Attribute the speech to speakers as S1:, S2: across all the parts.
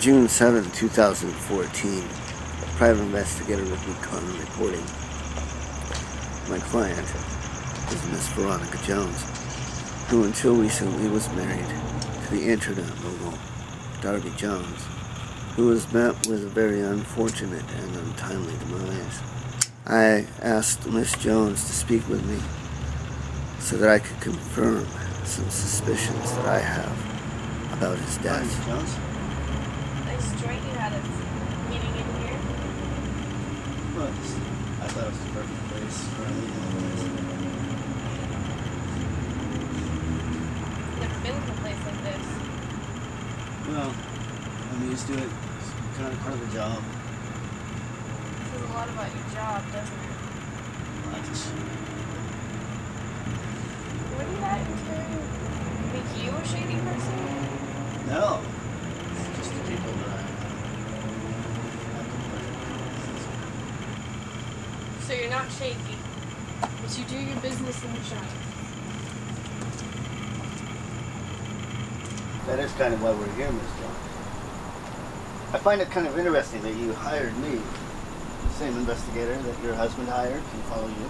S1: June 7, 2014, Private Investigator Rigby Daniels reporting. My client is Miss Veronica Jones, who until recently was married to the internet mogul, Darby Jones, who was met with a very unfortunate and untimely demise. I asked Miss Jones to speak with me so that I could confirm some suspicions that I have about his death.
S2: Miss Jones?
S3: Nice joint you had a meeting in here.
S2: Well, I thought it was the perfect place for a meeting like this.
S3: Never been to a place like this.
S2: Well, I'm used to it. It's kind of part of the job.
S3: Says a lot about your job, doesn't it?
S2: I just...
S3: Wouldn't that in turn make you a shady person?
S2: No. It's just the people that I...
S3: So you're not shady, but you do your business in the shop.
S2: That is kind of why we're here, Miss Jones. I find it kind of interesting that you hired me, the same investigator that your husband hired to follow you.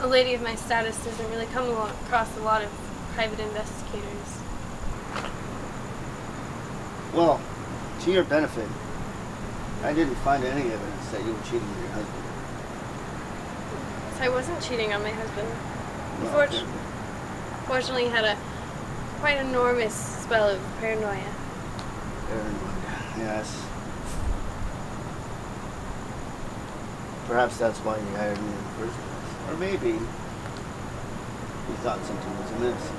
S3: A lady of my status doesn't really come across a lot of private investigators.
S2: Well, to your benefit, I didn't find any evidence that you were cheating on your husband.
S3: So I wasn't cheating on my husband.
S2: Well,
S3: Fortunately, he had a quite enormous spell of paranoia.
S2: Paranoia, yes. Perhaps that's why you hired me in the first place. Or maybe you thought something was amiss.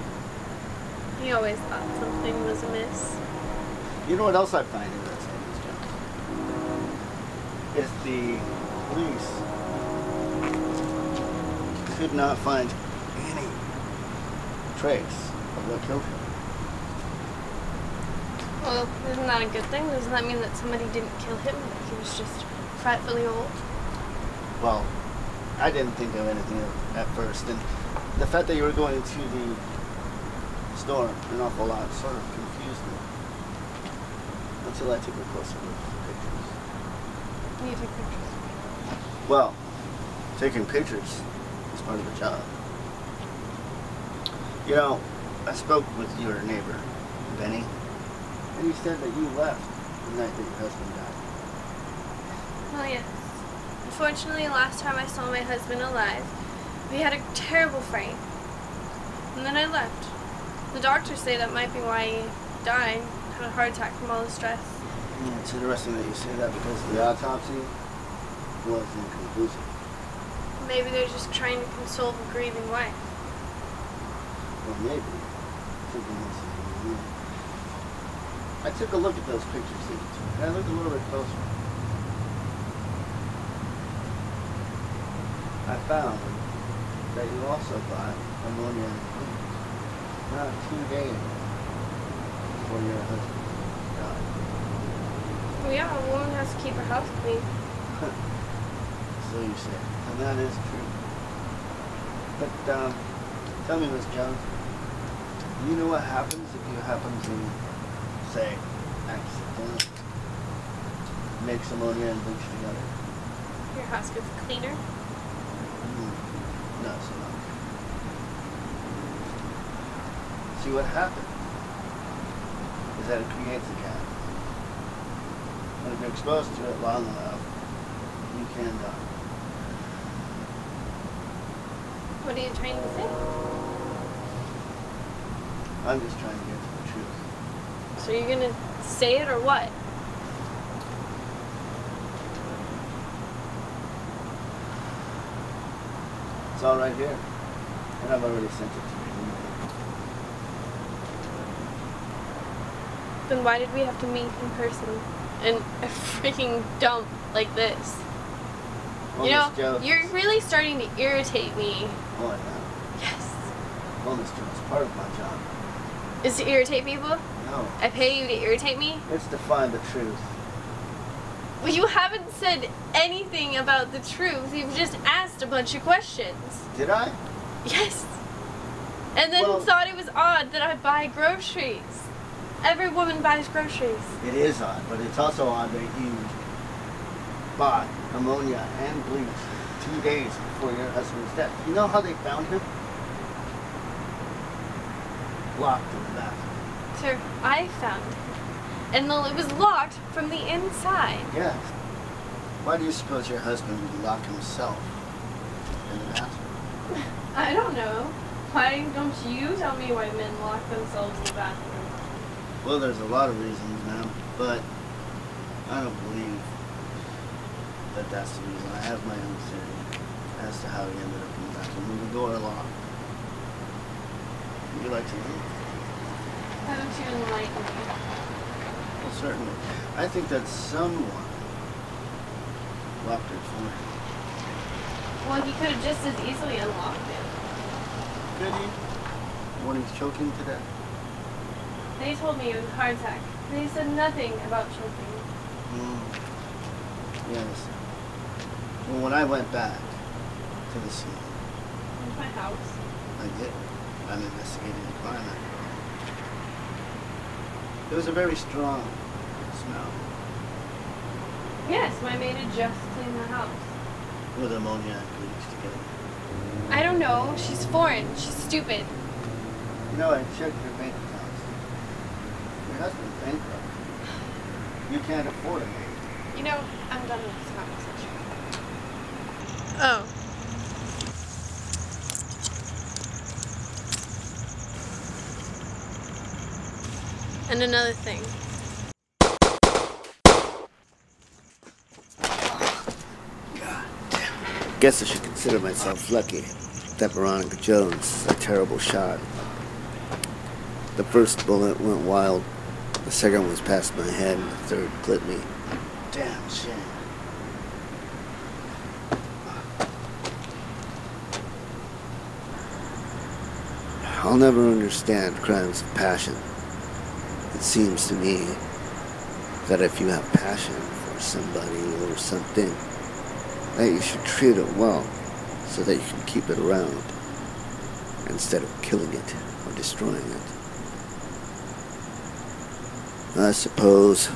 S3: He always thought something was amiss.
S2: You know what else I find interesting, Ms. Jones? Is the police could not find any trace of what killed him.
S3: Well, isn't that a good thing? Doesn't that mean that somebody didn't kill him? He was just frightfully old?
S2: Well, I didn't think of anything at first, and the fact that you were going to the store an awful lot sort of confused me. Until I took a closer look at the pictures.
S3: You took pictures?
S2: Well, taking pictures is part of the job. You know, I spoke with your neighbor, Benny, and he said that you left the night that your husband died.
S3: Well, yes. Unfortunately, last time I saw my husband alive, we had a terrible fight. And then I left. The doctors say that might be why he died. Had a heart attack from all the stress.
S2: Yeah, it's interesting that you say that because the autopsy was inconclusive.
S3: Maybe they're just trying to console the grieving wife.
S2: Well, maybe. I took a look at those pictures, and I looked a little bit closer. I found that you also bought ammonia and bleach not 2 days before your husband died.
S3: Well, yeah, a woman has to keep her house clean.
S2: So you say, and that is true. But tell me, Miss Jones, do you know what happens if you happen to, say, accidentally mix ammonia and bleach together?
S3: Your house gets cleaner?
S2: No, so not. See, what happens is that it creates a gas. And if you're exposed to it long enough, you can die.
S3: What are you trying to say?
S2: I'm just trying to get to the truth.
S3: So you're gonna say it or what?
S2: It's all right here. And I've already sent it to you.
S3: Then why did we have to meet in person in a freaking dump like this?
S2: Well,
S3: You know,
S2: Miss Jones,
S3: you're really starting to irritate me.
S2: Oh, I know.
S3: Yes.
S2: Well, Miss Jones, part of my job.
S3: Is to irritate people?
S2: No.
S3: I pay you to irritate me?
S2: It's to find the truth.
S3: Well, you haven't said anything about the truth. You've just asked a bunch of questions.
S2: Did I?
S3: Yes. And then
S2: Well,
S3: thought it was odd that I buy groceries. Every woman buys groceries.
S2: It is odd, but it's also odd that you bought ammonia and bleach 2 days before your husband's death. You know how they found him? Locked in the bathroom.
S3: Sir, I found it. And it was locked from the inside.
S2: Yes. Why do you suppose your husband would lock himself in the bathroom?
S3: I don't know. Why don't you tell me why men lock themselves in the bathroom?
S2: Well, there's a lot of reasons, ma'am, but I don't believe that that's the reason. I have my own theory as to how he ended up in the bathroom with the door locked. Would you like to know?
S3: Why don't you enlighten me?
S2: Well, certainly. I think that someone locked it for him.
S3: Well, he could have just as easily unlocked it.
S2: Could he? When he's choking to death?
S3: They told me it was a heart attack. They said nothing about choking.
S2: Yes. Well, when I went back to the scene.
S3: In my house.
S2: I did. I'm investigating the crime. There was a very strong smell.
S3: Yes, my maid had just cleaned the house.
S2: With ammonia and bleach together.
S3: I don't know. She's foreign. She's stupid.
S2: You know, I checked your bank accounts. Your husband's bankrupt. You can't afford a maid.
S3: You know, I'm done with this conversation. Oh. And another thing.
S1: Guess I should consider myself lucky that Veronica Jones is a terrible shot. The first bullet went wild, the second was past my head, and the third clipped me.
S2: Damn shame.
S1: I'll never understand crimes of passion. It seems to me that if you have passion for somebody or something, that you should treat it well so that you can keep it around instead of killing it or destroying it. I suppose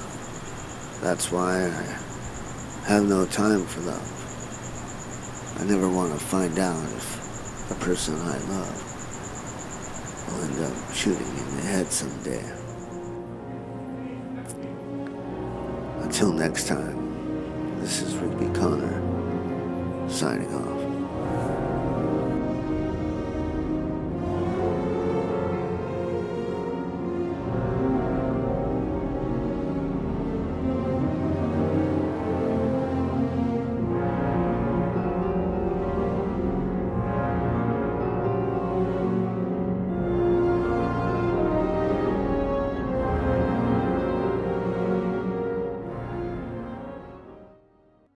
S1: that's why I have no time for love. I never want to find out if the person I love will end up shooting me in the head someday. Until next time, this is Rigby Connor, signing off.